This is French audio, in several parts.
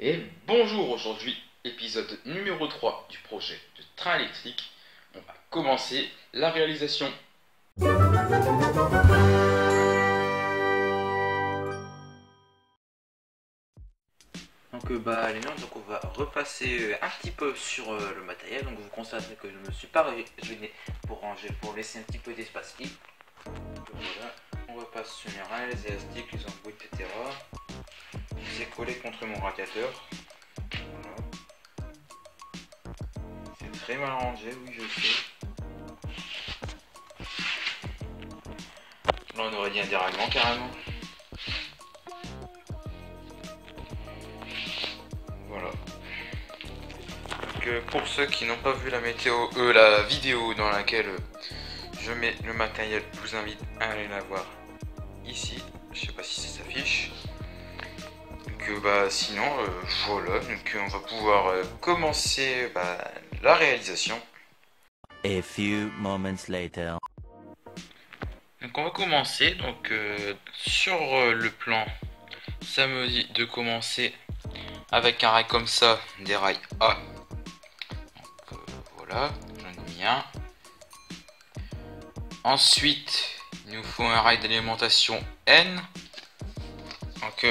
Et bonjour, aujourd'hui, épisode numéro 3 du projet de train électrique. On va commencer la réalisation. Donc on va repasser un petit peu sur le matériel. Donc vous constaterez que je ne me suis pas gêné pour ranger, pour laisser un petit peu d'espace libre. Donc voilà, on repasse sur les élastiques, les embouts, etc. C'est collé contre mon radiateur. Voilà. C'est très mal rangé, oui je sais. Là on aurait dit un dérèglement carrément. Voilà. Donc pour ceux qui n'ont pas vu la vidéo dans laquelle je mets le matériel, je vous invite à aller la voir ici. Je sais pas si ça s'affiche. Donc sinon voilà, donc on va pouvoir commencer la réalisation. A few moments later. Donc on va commencer donc sur le plan, ça me dit de commencer avec un rail comme ça, des rails A. Donc voilà, j'en ai mis un. Ensuite, il nous faut un rail d'alimentation N. Donc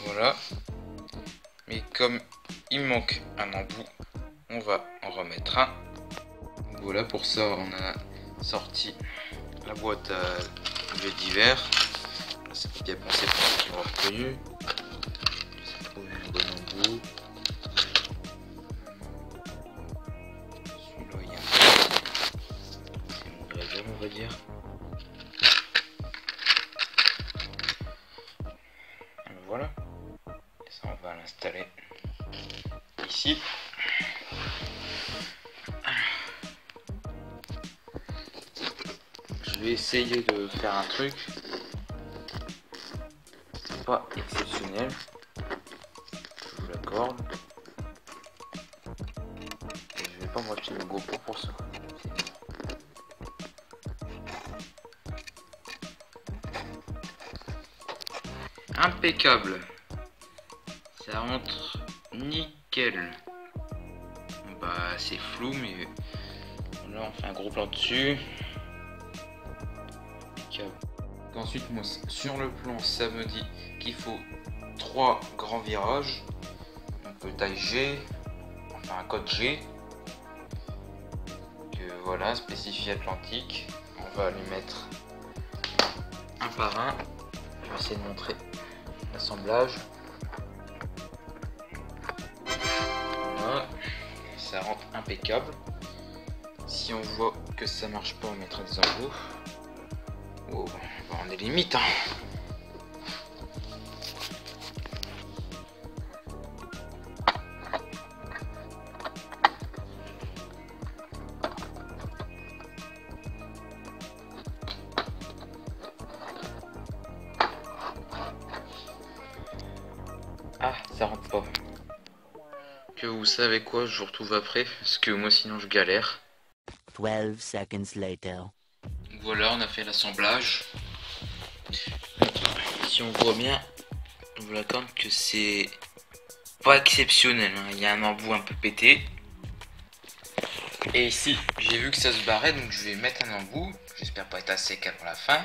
voilà. Mais comme il manque un embout, on va en remettre un. Voilà, pour ça on a sorti la boîte à blé d'hiver. Ça fait bien penser pour ceux qui l'ont reconnu. J'ai trouvé un bon embout. Celui-là, il y a c'est mon deuxième, on va dire. Et voilà. Et ça, on va l'installer ici. Je vais essayer de faire un truc pas exceptionnel, je vous l'accorde. Et je vais pas m'acheter une GoPro pour ça. Impeccable, ça rentre nickel. C'est flou, mais là on fait un gros plan dessus. Ensuite, moi, sur le plan, ça me dit qu'il faut 3 grands virages, donc taille G, enfin un code G. Voilà, spécifié Atlantique. On va les mettre un par un. Je vais essayer de montrer l'assemblage. Voilà, ça rentre impeccable. Si on voit que ça marche pas, on mettra des embouts. Oh, on est limite, hein. Ah, ça rentre pas. Que vous savez quoi, je vous retrouve après, parce que moi sinon je galère. 12 seconds later. Voilà, on a fait l'assemblage. Si on voit bien, on vous l'accorde que c'est pas exceptionnel, hein. Il y a un embout un peu pété. Et ici, j'ai vu que ça se barrait, donc je vais mettre un embout. J'espère pas être à sec avant la fin.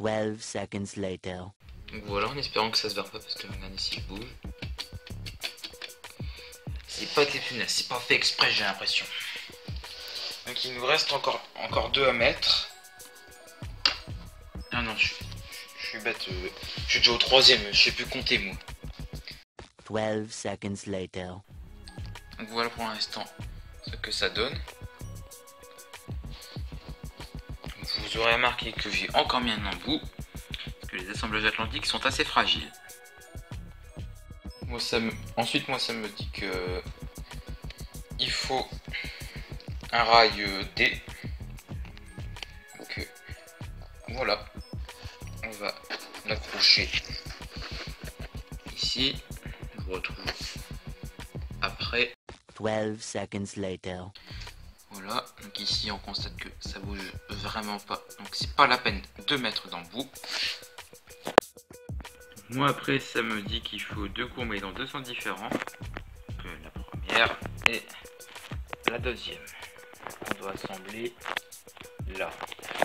12 seconds later. Donc voilà, en espérant que ça se barre pas, parce que regardez si je bouge. C'est pas exceptionnel, c'est pas fait exprès, j'ai l'impression. Donc il nous reste encore 2 à mettre. Ah non, je suis bête, je suis déjà au 3ème, je sais plus compter moi. 12 seconds later. Donc voilà pour l'instant ce que ça donne. Vous aurez remarqué que j'ai encore mis un embout, parce que les assemblages atlantiques sont assez fragiles. Ensuite moi ça me dit que il faut un rail D. Donc voilà, on va l'accrocher ici. Je vous retrouve après. 12 seconds later. Voilà, donc ici on constate que ça bouge vraiment pas, donc c'est pas la peine de mettre d'embout. Moi après ça me dit qu'il faut deux courbes mais dans deux sens différents. Donc, la première et la deuxième. On doit assembler là,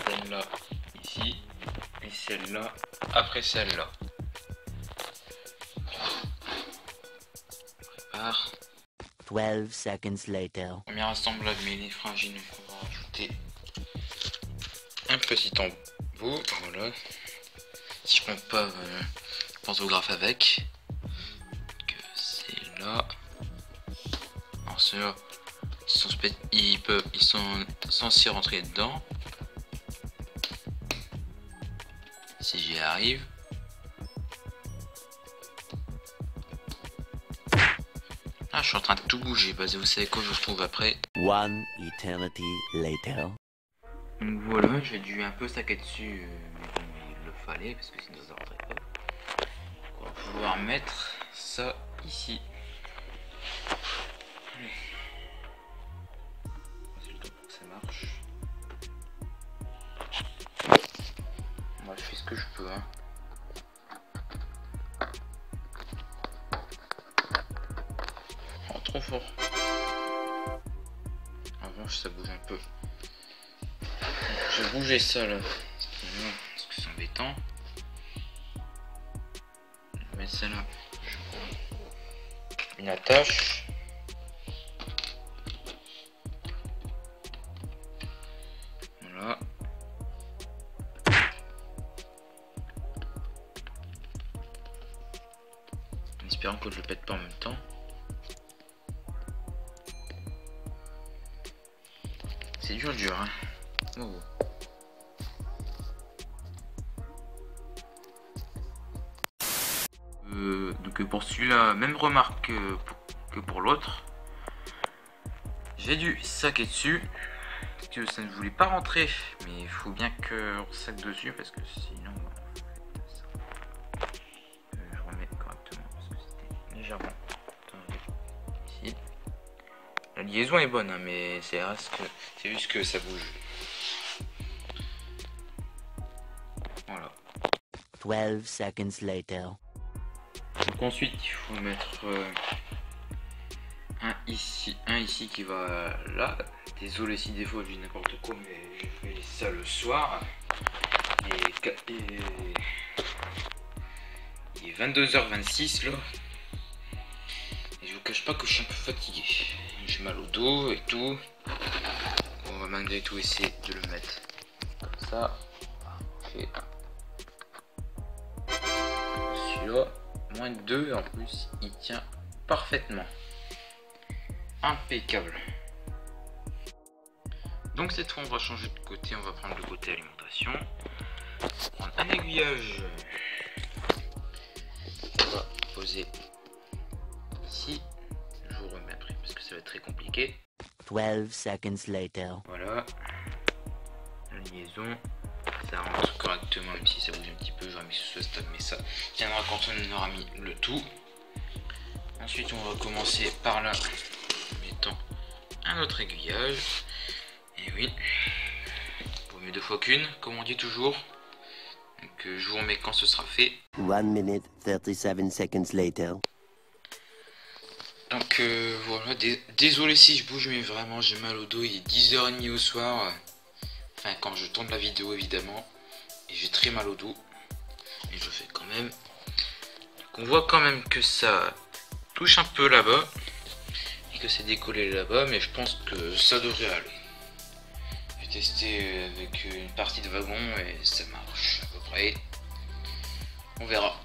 celle-là ici et celle-là après celle-là. Prépare. 12 seconds later. Premier assemblage mais il est fragile donc on va rajouter un petit embout. Voilà. Si je prends pas pantographe avec, que c'est là. Alors ceux-là, ils sont censés rentrer dedans. Si j'y arrive. Ah, je suis en train de tout bouger. Bah, vous savez quoi, je vous retrouve après. One eternity later. Donc voilà, j'ai dû un peu saquer dessus, mais bon, il le fallait parce que sinon ça rentrait pas. On va pouvoir mettre ça ici. C'est le temps pour que ça marche. Moi, je fais ce que je peux, hein. Oh, trop fort. En revanche, ça bouge un peu. J'ai bougé ça là. Parce que c'est embêtant. Je vais mettre ça là. Une attache. Voilà. En espérant que je le pète pas en même temps. C'est dur, hein. Oh. Donc pour celui-là, même remarque que pour l'autre. J'ai dû saquer dessus. Parce que ça ne voulait pas rentrer. Mais il faut bien qu'on saque dessus parce que sinon... je remets correctement parce que c'était légèrement... Ici. La liaison est bonne, hein, mais c'est juste que ça bouge. Voilà. 12 seconds later. Donc ensuite il faut mettre un ici qui va là. Désolé si des fois je dis n'importe quoi, mais j'ai fait ça le soir. Il est 22h26 là. Et je vous cache pas que je suis un peu fatigué. J'ai mal au dos et tout. On va malgré tout essayer de le mettre comme ça. Okay. Celui-là, moins de 2 en plus, il tient parfaitement. Impeccable. Donc cette fois on va changer de côté, on va prendre le côté alimentation. On va prendre un aiguillage. On va poser ici. Je vous remets après parce que ça va être très compliqué. 12 seconds later. Voilà. La liaison. Ça rentre correctement, même si ça bouge un petit peu, j'aurais mis sous ce stade, mais ça tiendra quand on aura mis le tout. Ensuite, on va commencer par là, en mettant un autre aiguillage. Et oui, vaut mieux deux fois qu'une, comme on dit toujours. Donc, je vous remets quand ce sera fait. 1 minute 37 seconds later. Donc, voilà, désolé si je bouge, mais vraiment, j'ai mal au dos. Il est 10h30 au soir. Enfin, quand je tourne la vidéo, évidemment. Et j'ai très mal au dos. Et je fais quand même. Donc on voit quand même que ça touche un peu là-bas. Et que c'est décollé là-bas. Mais je pense que ça devrait aller. J'ai testé avec une partie de wagon et ça marche à peu près. On verra.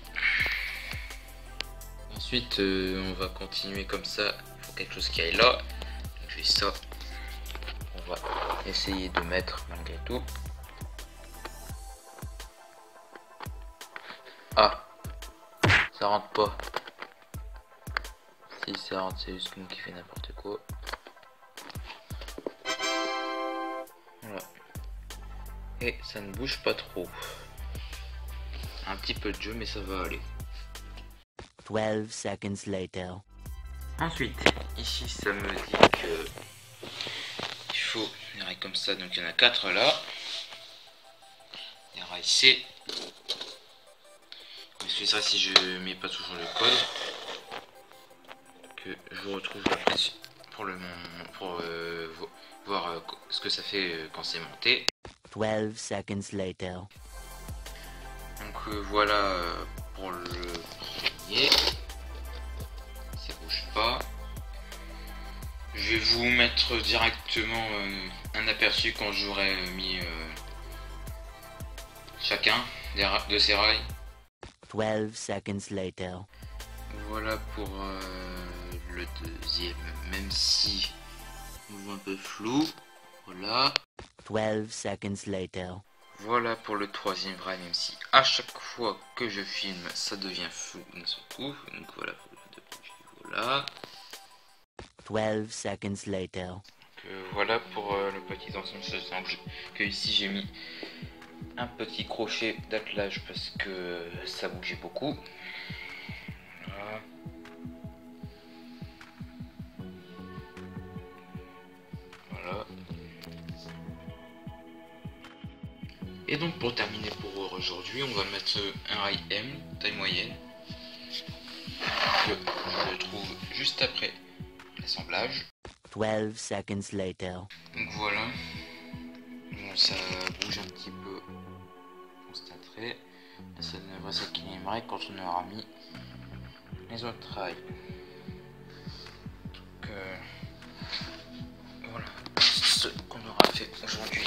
Ensuite, on va continuer comme ça. Il faut quelque chose qui aille là. Donc, je fais ça. On va essayer de mettre malgré tout. Ah, ça rentre pas. Si ça rentre, c'est juste moi qui fait n'importe quoi. Voilà. Et ça ne bouge pas trop. Un petit peu de jeu, mais ça va aller. 12 seconds later. Ensuite, ici, ça me dit que il faut des rails comme ça. Donc il y en a 4 là. Des rails C. Excusez-moi si je mets pas toujours le code. Que je vous retrouve après pour voir ce que ça fait quand c'est monté. 12 seconds later. Donc voilà pour le premier. Ça bouge pas. Je vais vous mettre directement un aperçu quand j'aurai mis chacun de ces rails. 12 seconds later. Voilà pour le deuxième, même si on voit un peu flou. Voilà. 12 seconds later. Voilà pour le troisième rail, même si à chaque fois que je filme, ça devient flou d'un seul coup. Donc voilà pour le deux. Voilà. 12 seconds later. Donc, voilà pour le petit ensemble, sachant que ici j'ai mis un petit crochet d'attelage parce que ça bougeait beaucoup. Voilà. Voilà. Et donc pour terminer pour aujourd'hui, on va mettre un rail M, taille moyenne. Que je le trouve juste après l'assemblage. 12 seconds later. Donc voilà. Bon, ça bouge un petit peu. On constaterait. Ça devrait s'équilibrer quand on aura mis les autres rails. Donc voilà ce qu'on aura fait aujourd'hui.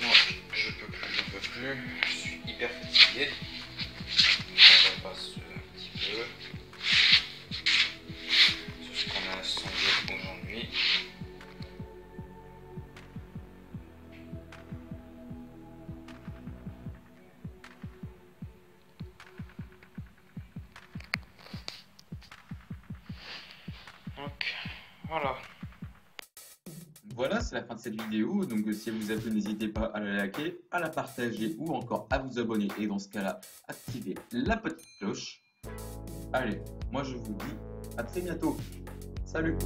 Moi je peux plus, je suis hyper fatigué. On repasse un petit peu sur ce qu'on a assemblé aujourd'hui. Donc voilà. Voilà, c'est la fin de cette vidéo. Donc si elle vous a plu, n'hésitez pas à la liker, à la partager ou encore à vous abonner. Et dans ce cas-là, activez la petite cloche. Allez, moi je vous dis à très bientôt. Salut!